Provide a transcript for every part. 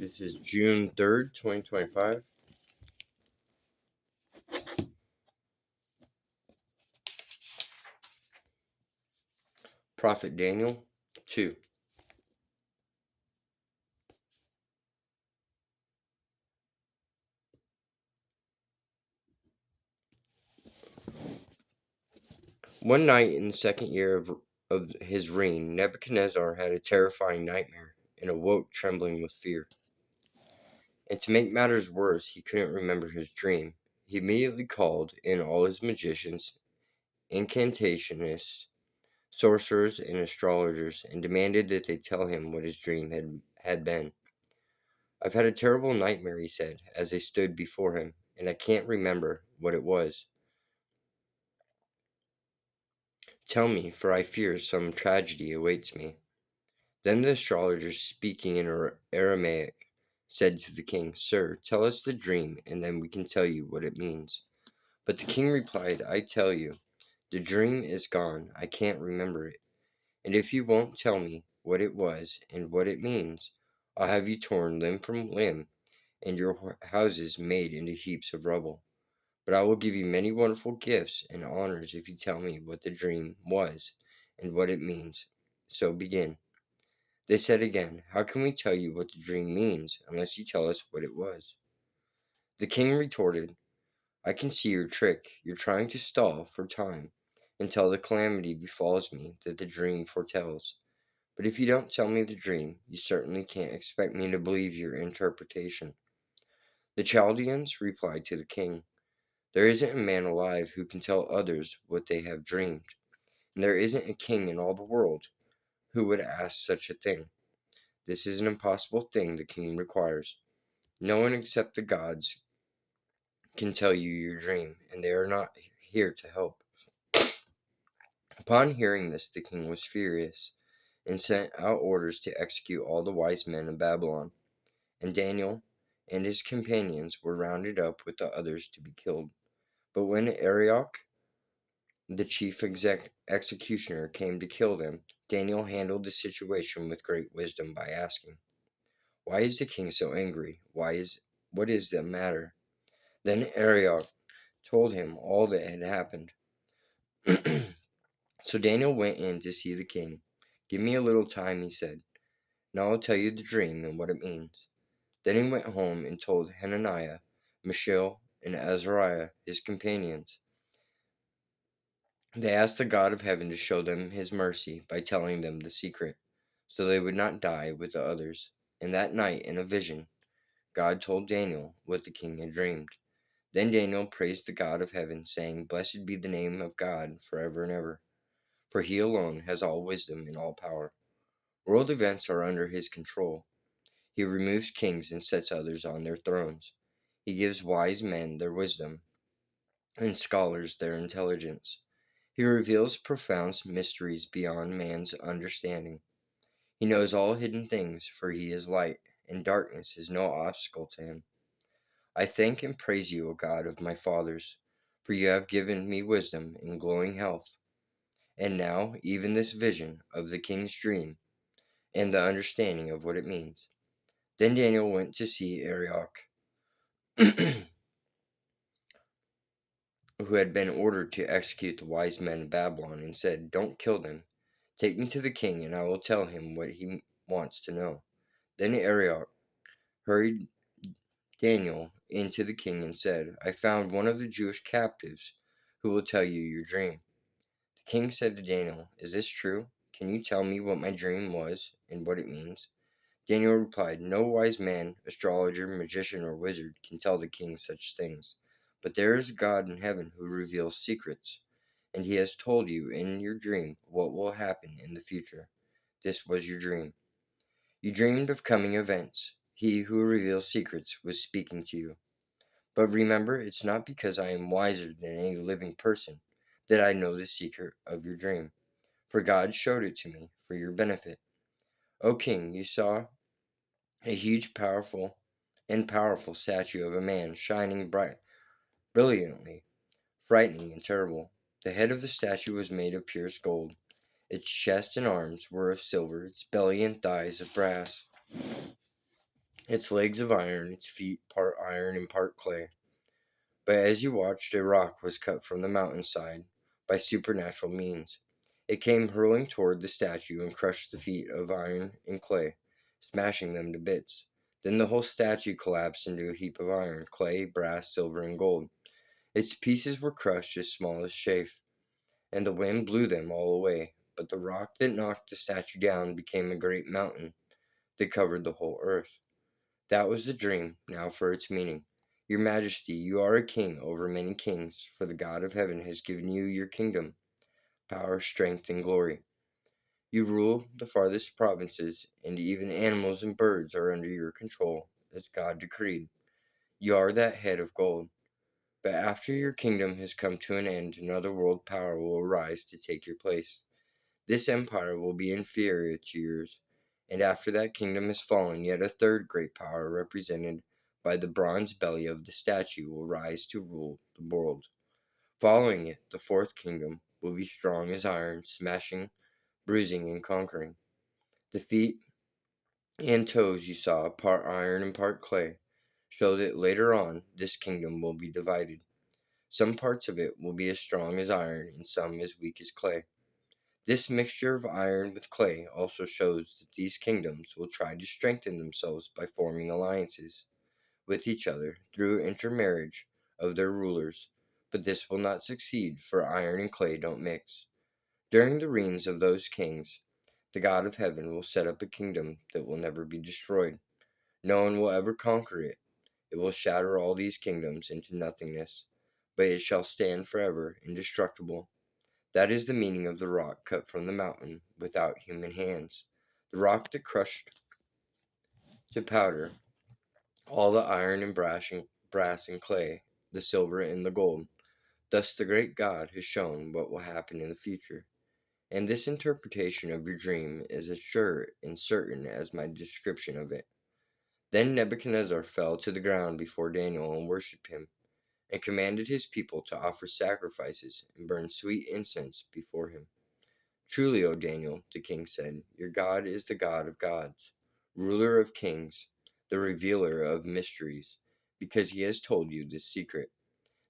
This is June 3rd, 2025. Prophet Daniel 2. One night in the second year of his reign, Nebuchadnezzar had a terrifying nightmare and awoke trembling with fear. And to make matters worse, he couldn't remember his dream. He immediately called in all his magicians, incantationists, sorcerers, and astrologers and demanded that they tell him what his dream had been. "I've had a terrible nightmare," he said, as they stood before him, "and I can't remember what it was. Tell me, for I fear some tragedy awaits me." Then the astrologers, speaking in Aramaic, said to the king, "Sir, tell us the dream, and then we can tell you what it means." But the king replied, "I tell you, the dream is gone. I can't remember it. And if you won't tell me what it was and what it means, I'll have you torn limb from limb and your houses made into heaps of rubble. But I will give you many wonderful gifts and honors if you tell me what the dream was and what it means. So begin." They said again, "How can we tell you what the dream means unless you tell us what it was?" The king retorted, "I can see your trick. You're trying to stall for time until the calamity befalls me that the dream foretells. But if you don't tell me the dream, you certainly can't expect me to believe your interpretation." The Chaldeans replied to the king, "There isn't a man alive who can tell others what they have dreamed, and there isn't a king in all the world who would ask such a thing. This is an impossible thing the king requires. No one except the gods can tell you your dream, and they are not here to help." Upon hearing this, the king was furious and sent out orders to execute all the wise men of Babylon. And Daniel and his companions were rounded up with the others to be killed. But when Arioch, the chief executioner, came to kill them, Daniel handled the situation with great wisdom by asking, "Why is the king so angry? What is the matter?" Then Arioch told him all that had happened. So Daniel went in to see the king. "Give me a little time," he said. "Now I'll tell you the dream and what it means." Then he went home and told Hananiah, Mishael, and Azariah, his companions. They asked the God of heaven to show them his mercy by telling them the secret, so they would not die with the others. And that night, in a vision, God told Daniel what the king had dreamed. Then Daniel praised the God of heaven, saying, "Blessed be the name of God forever and ever, for he alone has all wisdom and all power. World events are under his control. He removes kings and sets others on their thrones. He gives wise men their wisdom and scholars their intelligence. He reveals profound mysteries beyond man's understanding. He knows all hidden things, for he is light, and darkness is no obstacle to him. I thank and praise you, O God of my fathers, for you have given me wisdom and glowing health, and now even this vision of the king's dream and the understanding of what it means." Then Daniel went to see Arioch, who had been ordered to execute the wise men of Babylon, and said, "Don't kill them. Take me to the king, and I will tell him what he wants to know." Then Arioch hurried Daniel into the king and said, "I found one of the Jewish captives who will tell you your dream." The king said to Daniel, "Is this true? Can you tell me what my dream was and what it means?" Daniel replied, "No wise man, astrologer, magician, or wizard can tell the king such things. But there is a God in heaven who reveals secrets, and he has told you in your dream what will happen in the future. This was your dream. You dreamed of coming events. He who reveals secrets was speaking to you. But remember, it's not because I am wiser than any living person that I know the secret of your dream, for God showed it to me for your benefit. O king, you saw a huge, powerful statue of a man shining brilliantly, frightening and terrible. The head of the statue was made of purest gold. Its chest and arms were of silver, its belly and thighs of brass. its legs of iron, its feet part iron and part clay. But as you watched, a rock was cut from the mountainside by supernatural means. It came hurling toward the statue and crushed the feet of iron and clay, smashing them to bits. Then the whole statue collapsed into a heap of iron, clay, brass, silver, and gold. Its pieces were crushed as small as chaff, and the wind blew them all away. But the rock that knocked the statue down became a great mountain that covered the whole earth. That was the dream. Now for its meaning. Your Majesty, you are a king over many kings, for the God of heaven has given you your kingdom, power, strength, and glory. You rule the farthest provinces, and even animals and birds are under your control, as God decreed. You are that head of gold. But after your kingdom has come to an end, another world power will arise to take your place. This empire will be inferior to yours, and after that kingdom has fallen, yet a third great power, represented by the bronze belly of the statue, will rise to rule the world. Following it, the fourth kingdom will be strong as iron, smashing, bruising, and conquering. The feet and toes you saw, part iron and part clay, show that later on this kingdom will be divided. Some parts of it will be as strong as iron, and some as weak as clay. This mixture of iron with clay also shows that these kingdoms will try to strengthen themselves by forming alliances with each other through intermarriage of their rulers, but this will not succeed, for iron and clay don't mix. During the reigns of those kings, the God of heaven will set up a kingdom that will never be destroyed. No one will ever conquer it. It will shatter all these kingdoms into nothingness, but it shall stand forever, indestructible. That is the meaning of the rock cut from the mountain without human hands, the rock that crushed to powder all the iron and brass and clay, the silver and the gold. Thus the great God has shown what will happen in the future. And this interpretation of your dream is as sure and certain as my description of it. Then Nebuchadnezzar fell to the ground before Daniel and worshipped him, and commanded his people to offer sacrifices and burn sweet incense before him. Truly, O Daniel, the king said, your God is the God of gods, ruler of kings, the revealer of mysteries, because he has told you this secret.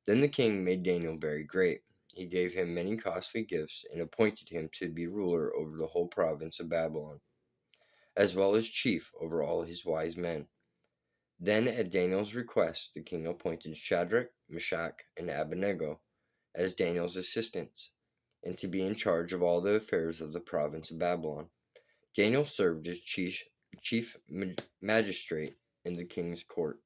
Then the king made Daniel very great. He gave him many costly gifts and appointed him to be ruler over the whole province of Babylon, as well as chief over all his wise men. Then, at Daniel's request, the king appointed Shadrach, Meshach, and Abednego as Daniel's assistants, and to be in charge of all the affairs of the province of Babylon. Daniel served as chief magistrate in the king's court.